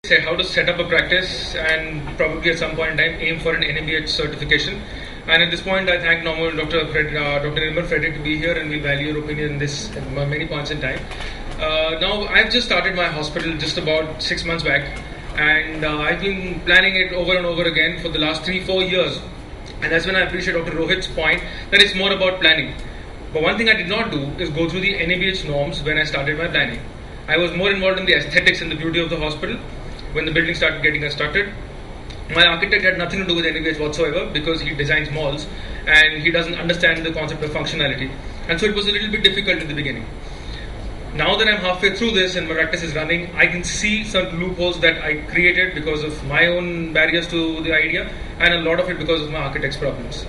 Say how to set up a practice and probably at some point in time aim for an NABH certification. And at this point, I thank normal Dr. Nirmal Frederick to be here, and we value your opinion in this at many points in time. Now, I've just started my hospital just about 6 months back, and I've been planning it over and over again for the last 3-4 years. And that's when I appreciate Dr. Rohit's point that it's more about planning. But one thing I did not do is go through the NABH norms when I started my planning. I was more involved in the aesthetics and the beauty of the hospital when the building started getting constructed. My architect had nothing to do with NABH whatsoever because he designs malls and he doesn't understand the concept of functionality. And so it was a little bit difficult in the beginning. Now that I'm halfway through this and my practice is running, I can see some loopholes that I created because of my own barriers to the idea, and a lot of it because of my architect's problems.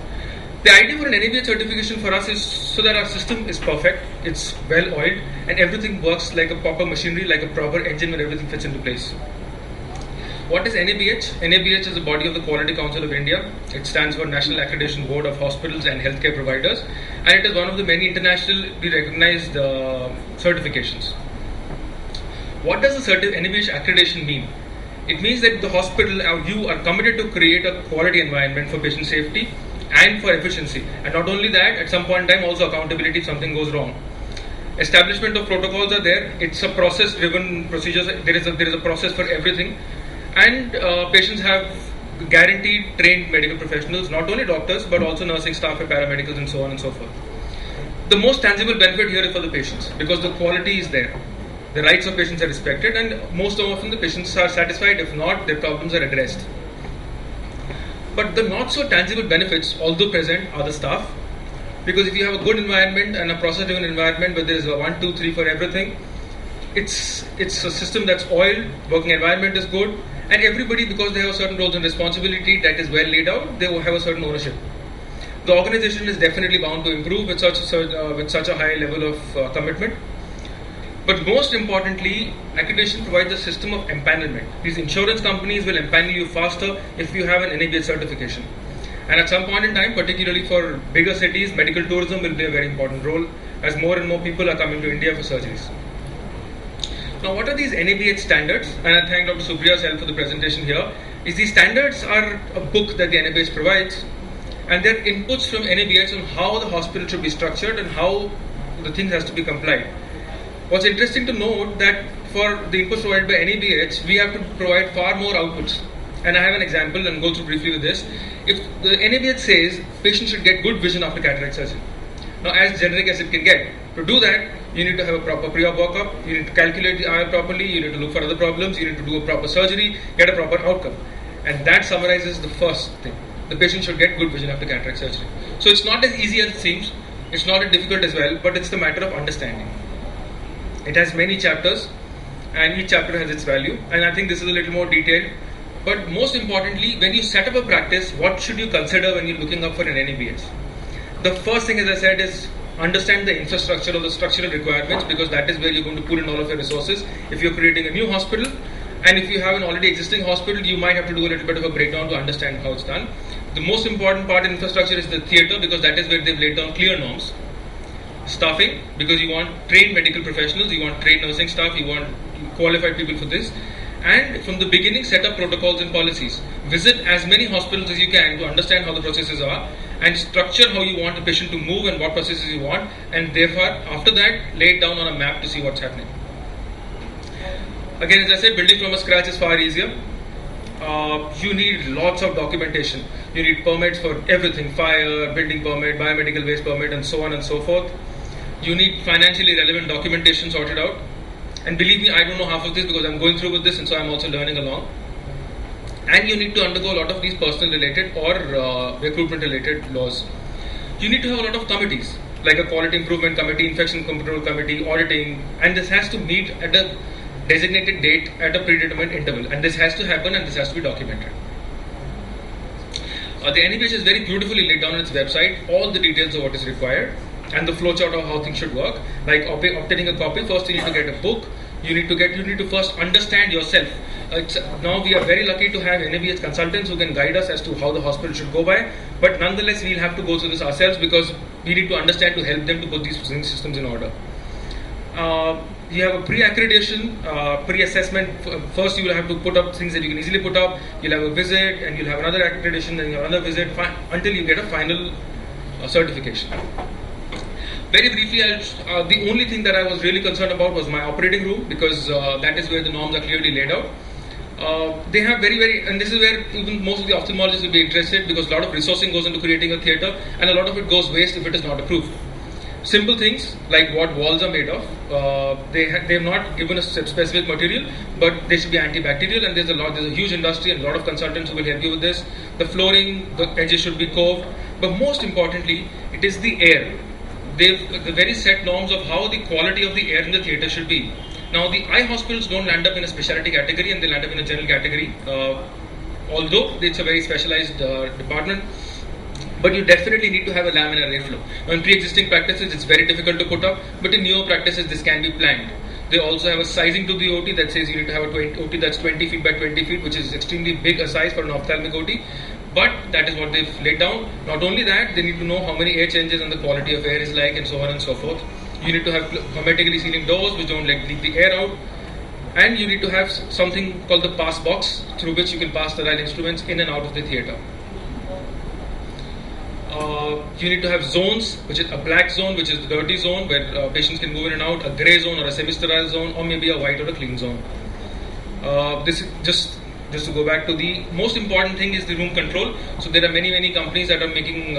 The idea for an NABH certification for us is so that our system is perfect, it's well oiled, and everything works like a proper machinery, like a proper engine where everything fits into place. What is NABH? NABH is the body of the Quality Council of India. It stands for National Accreditation Board of Hospitals and Healthcare Providers, and it is one of the many internationally recognized certifications. What does the NABH accreditation mean? It means that the hospital or you are committed to create a quality environment for patient safety and for efficiency. And not only that, at some point in time also accountability if something goes wrong. Establishment of protocols are there. It's a process-driven procedure. There is a process for everything. And patients have guaranteed trained medical professionals, not only doctors, but also nursing staff and paramedicals and so on and so forth. The most tangible benefit here is for the patients because the quality is there. The rights of patients are respected, and most often the patients are satisfied. If not, their problems are addressed. But the not so tangible benefits, although present, are the staff. Because if you have a good environment and a process-driven environment where there is a 1, 2, 3 for everything, it's a system that's oiled, working environment is good, and everybody, because they have a certain roles and responsibility that is well laid out, they will have a certain ownership. The organization is definitely bound to improve with such a high level of commitment. But most importantly, accreditation provides a system of empanelment. These insurance companies will empanel you faster if you have an NABH certification. And at some point in time, particularly for bigger cities, medical tourism will play a very important role as more and more people are coming to India for surgeries. Now, what are these NABH standards? And I thank Dr. Supriya's help for the presentation here. These standards are a book that the NABH provides, and they're inputs from NABH on how the hospital should be structured and how the things has to be complied. What's interesting to note that for the inputs provided by NABH, we have to provide far more outputs. And I have an example and go through briefly with this. If the NABH says patients should get good vision after cataract surgery, now as generic as it can get, to do that, you need to have a proper pre-op workup, you need to calculate the IR properly, you need to look for other problems, you need to do a proper surgery, get a proper outcome. And that summarizes the first thing. The patient should get good vision after cataract surgery. So it's not as easy as it seems, it's not as difficult as well, but it's the matter of understanding. It has many chapters, and each chapter has its value, and I think this is a little more detailed. But most importantly, when you set up a practice, what should you consider when you're looking up for an NABH? The first thing, as I said, is understand the infrastructure or the structural requirements, because that is where you're going to pull in all of your resources. If you're creating a new hospital, and if you have an already existing hospital, you might have to do a little bit of a breakdown to understand how it's done. The most important part in infrastructure is the theatre, because that is where they've laid down clear norms. Staffing, because you want trained medical professionals, you want trained nursing staff, you want qualified people for this. And from the beginning, set up protocols and policies. Visit as many hospitals as you can to understand how the processes are, and structure how you want the patient to move and what processes you want, and therefore after that lay it down on a map to see what's happening. Again, as I said, building from a scratch is far easier. You need lots of documentation. You need permits for everything: fire, building permit, biomedical waste permit, and so on and so forth. You need financially relevant documentation sorted out. And believe me, I don't know half of this because I'm going through with this, and so I'm also learning along. And you need to undergo a lot of these personal related or recruitment related laws. You need to have a lot of committees, like a quality improvement committee, infection control committee, auditing, and this has to meet at a designated date at a predetermined interval, and this has to happen and this has to be documented. The NABH is very beautifully laid down on its website, all the details of what is required and the flowchart of how things should work. Like obtaining a copy, first you need to get a book. You need to first understand yourself. Now we are very lucky to have NABH consultants who can guide us as to how the hospital should go by, but nonetheless we'll have to go through this ourselves because we need to understand to help them to put these systems in order. You have a pre-accreditation, pre-assessment. First, you will have to put up things that you can easily put up. You'll have a visit, and you'll have another accreditation, then you'll have another visit, until you get a final certification. Very briefly, the only thing that I was really concerned about was my operating room, because that is where the norms are clearly laid out. They have and this is where even most of the ophthalmologists will be interested, because a lot of resourcing goes into creating a theatre, and a lot of it goes waste if it is not approved. Simple things like what walls are made of. They have not given us specific material, but they should be antibacterial, and there's a huge industry and a lot of consultants who will help you with this. The flooring, the edges should be coved, but most importantly, it is the air. They've the very set norms of how the quality of the air in the theatre should be. Now, the eye hospitals don't land up in a specialty category, and they land up in a general category, although it's a very specialized department. But you definitely need to have a laminar airflow. Now, in pre-existing practices, it's very difficult to put up, but in newer practices, this can be planned. They also have a sizing to the OT that says you need to have a OT that's 20 feet by 20 feet, which is extremely big a size for an ophthalmic OT. But that is what they've laid down. Not only that, they need to know how many air changes and the quality of air is like, and so on and so forth. You need to have hermetically sealing doors which don't leak the air out. And you need to have something called the pass box, through which you can pass sterile instruments in and out of the theatre. You need to have zones, which is a black zone, which is the dirty zone, where patients can go in and out, a grey zone or a semi-sterile zone, or maybe a white or a clean zone. This is just to go back to the most important thing is the room control. So there are many companies that are making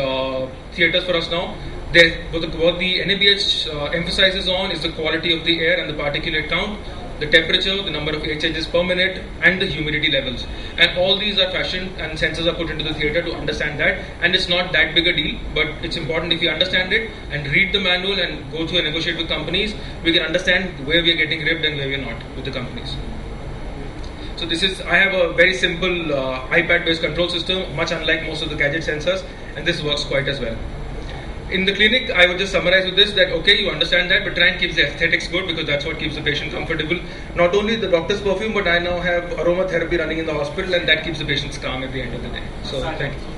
theatres for us now. What the NABH emphasizes on is the quality of the air and the particulate count, the temperature, the number of air changes per minute, and the humidity levels. And all these are fashioned and sensors are put into the theatre to understand that. And it's not that big a deal, but it's important if you understand it and read the manual and go through and negotiate with companies, we can understand where we are getting ribbed and where we are not with the companies. So I have a very simple iPad-based control system, much unlike most of the gadget sensors, and this works quite as well. In the clinic, I would just summarize with this, that okay, you understand that, but try and keep the aesthetics good, because that's what keeps the patient comfortable. Not only the doctor's perfume, but I now have aromatherapy running in the hospital, and that keeps the patients calm at the end of the day. So thank you.